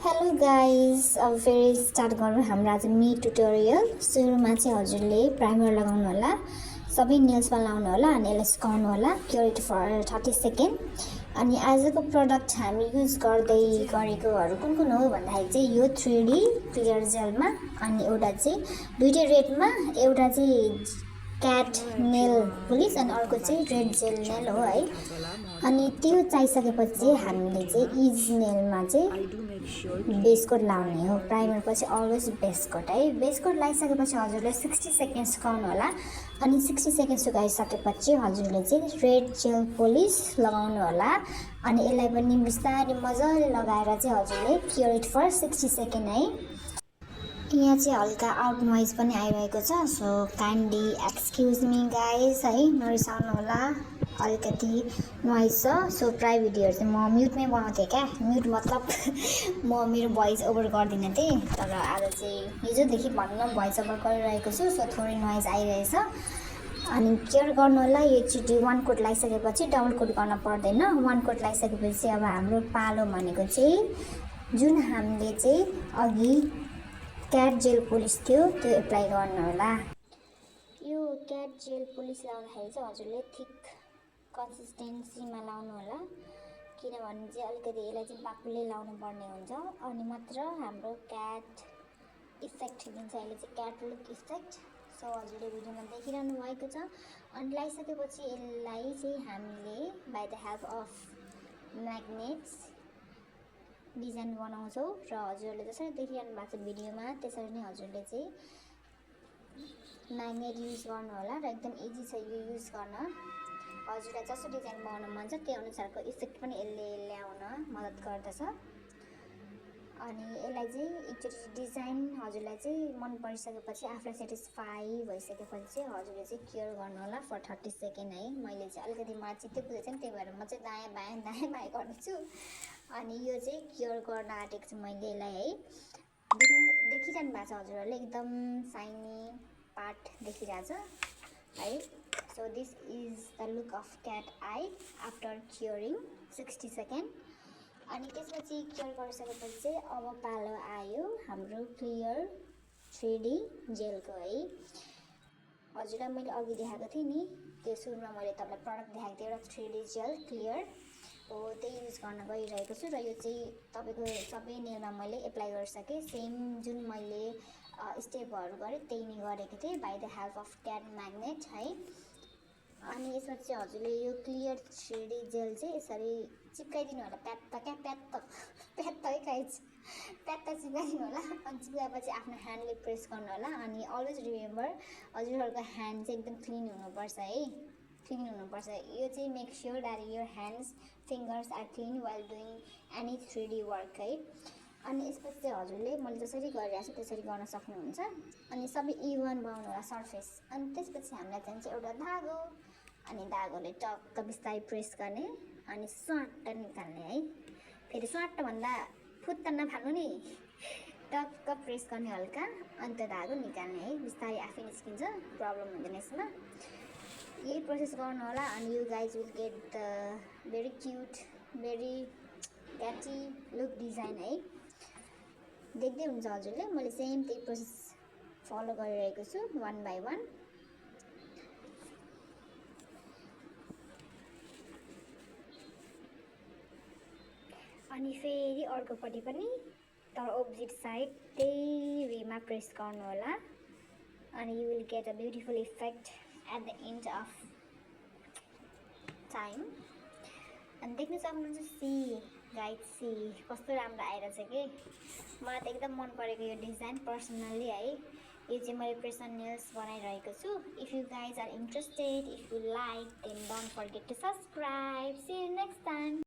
Hello guys, अब फेरि start गरौँ हाम्रो आज मी ट्युटोरियल। सुरुमा चाहिँ हजुरले प्राइमर लगाउनु होला, सबै नेल्समा लाउनु होला अनि यसलाई सुकाउनु होला क्योर फर 30 सेकेन्ड। अनि आजको प्रडक्ट हामी युज गर्दै गरेकोहरू कुन हो भन्दाखेरि चाहिँ यो 3D क्लियर जेलमा, अनि एउटा चाहिँ दुईटै रेडमा, एउटा चाहिँ क्याट नेल पुलिस अनि अर्को चाहिँ रेड जेल नेल हो है। अनि त्यो चाहिसकेपछि हामीले चाहिँ इज नेलमा चाहिँ बेस कोट लाउने हो। प्राइमर पछि अलवेज बेस कोट है। बेस कोट लगाइसकेपछि हजुरले 60 सेकेन्ड सुकाउनु होला। अनि 60 सेकेन्ड सुकाइसकेपछि हजुरले चाहिँ रेड जेल पोलिस लगाउनु होला। अनि यसलाई पनि बिस्तारै मजाले लगाएर चाहिँ हजुरले क्योर इट फर 60 सेकेन्ड है। यहाँ चाहिँ हल्का आउट नोइज पनि आइरहेको छ, so kindly excuse me guys है, नरिसाउनु होला, अलिकति नोइज छ। सो प्राय भिडियोहरू चाहिँ म म्युटमै बनाउँथेँ क्या, म्युट मतलब म मेरो भोइस ओभर गर्दिनँ थिएँ, तर आज चाहिँ हिजोदेखि भन्न भोइस ओभर गरिरहेको छु, सो थोरै नोइज आइरहेछ। अनि केयर गर्नु होला। यो चिटी 1 कोट लगाइसकेपछि डबल कोट गर्न पर्दैन। 1 कोट लगाइसकेपछि अब हाम्रो पालो भनेको चाहिँ जुन हामीले चाहिँ अघि क्याट जेल पोलिस थियो त्यो एप्लाई गर्नु होला। यो क्याट जेल पोलिस लगाउँदाखेरि चाहिँ हजुरले थिक कन्सिस्टेन्सीमा लाउनु होला, किनभने चाहिँ अलिकति यसलाई चाहिँ बाक्लै लाउनु पर्ने हुन्छ, अनि मात्र हाम्रो क्याट इफेक्ट दिन्छ। अहिले चाहिँ क्याट लुक इफेक्ट। सो हजुरले भिडियोमा देखिरहनु भएको छ। अनि लगाइसकेपछि यसलाई चाहिँ हामीले by the help of magnets design बनाउँछौँ र हजुरहरूले जसरी देखिरहनु भएको छ भिडियोमा त्यसरी नै हजुरले चाहिँ म्याग्नेट युज गर्नु होला र एकदम इजी छ यो युज गर्न। हजुरलाई जस्तो डिजाइन बनाउन मन छ त्यो अनुसारको इफेक्ट पनि यसले ल्याउन मद्दत गर्दछ। अनि यसलाई चाहिँ एकचोटि डिजाइन हजुरलाई चाहिँ मन परिसकेपछि, आफूलाई सेटिस्फाई भइसकेपछि चाहिँ हजुरले चाहिँ क्योर गर्नु होला फर 30 सेकेन्ड है। मैले चाहिँ अलिकति मलाई चित्तै बुझेको छैन, त्यही भएर म चाहिँ दायाँ बायाँ गर्दैछु। अनि यो चाहिँ क्योर गर्न आँटेको छु मैले यसलाई है। देखिरहनु भएको छ हजुरहरूले, एकदम साइनी पार्ट देखिरहेछ है। So this is the look of cat eye after curing 60 second. अनि त्यसपछि क्योर गरिसकेपछि चाहिँ अब पालो आयो हाम्रो क्लियर 3D जेलको है। हजुरलाई मैले अघि देखाएको थिएँ नि, त्यो सुरुमा मैले तपाईँलाई प्रडक्ट देखाएको थिएँ एउटा 3D जेल क्लियर हो, त्यही युज गर्न गइरहेको छु। र यो चाहिँ तपाईँको सबै नेलमा मैले एप्लाई गरिसकेँ। सेम जुन मैले स्टेपहरू गरेँ त्यही नै गरेको थिएँ by the help of CAT magnet है। अनि यसमा चाहिँ हजुरले यो क्लियर 3D जेल चाहिँ यसरी चिप्काइदिनु होला, प्यात्त है गाइज, प्यात्त चिप्काइदिनु होला। अनि चिप्काएपछि आफ्नो ह्यान्डले प्रेस गर्नु होला। अनि अलवेज रिमेम्बर हजुरहरूको ह्यान्ड चाहिँ एकदम क्लिन हुनुपर्छ है, क्लिन हुनुपर्छ। यो चाहिँ make sure that your hands fingers are clean while doing any 3D work है। अनि यसपछि चाहिँ हजुरले मैले जसरी गरिरहेको छु त्यसरी गर्न सक्नुहुन्छ। अनि सबै इभन बनाउनु होला सर्फेस। अनि त्यसपछि हामीलाई चाहिन्छ एउटा धागो, अनि धागोले टक्क बिस्तारै प्रेस गर्ने अनि स्वाट्ट निकाल्ने है। फेरि स्वाट्ट भन्दा फुत्त नफाल्नु नि, टक्क प्रेस गर्ने हल्का, अनि त्यो धागो निकाल्ने है। बिस्तारै आफै निस्किन्छ, प्रब्लम हुँदैन यसमा। यही प्रोसेस गर्नु होला। अनि you guys will get the very cute, very catty look design है। देख्दै हुन्छ हजुरले, मैले सेम त्यही प्रोसेस फलो गरिरहेको छु 1 बाई 1। अनि फेरि अर्कोपट्टि पनि, तर अपोजिट साइड त्यही वेमा प्रेस गर्नु होला। अनि you will get a beautiful effect at the end of time. अनि देख्न सक्नुहुन्छ, सी गाइड सी कस्तो राम्रो आइरहेछ कि। मलाई त एकदम मन परेको यो डिजाइन पर्सनल्ली है। यो चाहिँ मैले प्रेसन नेल्स बनाइरहेको छु। If you guys are interested, if you like, then don't forget to subscribe. See you next time.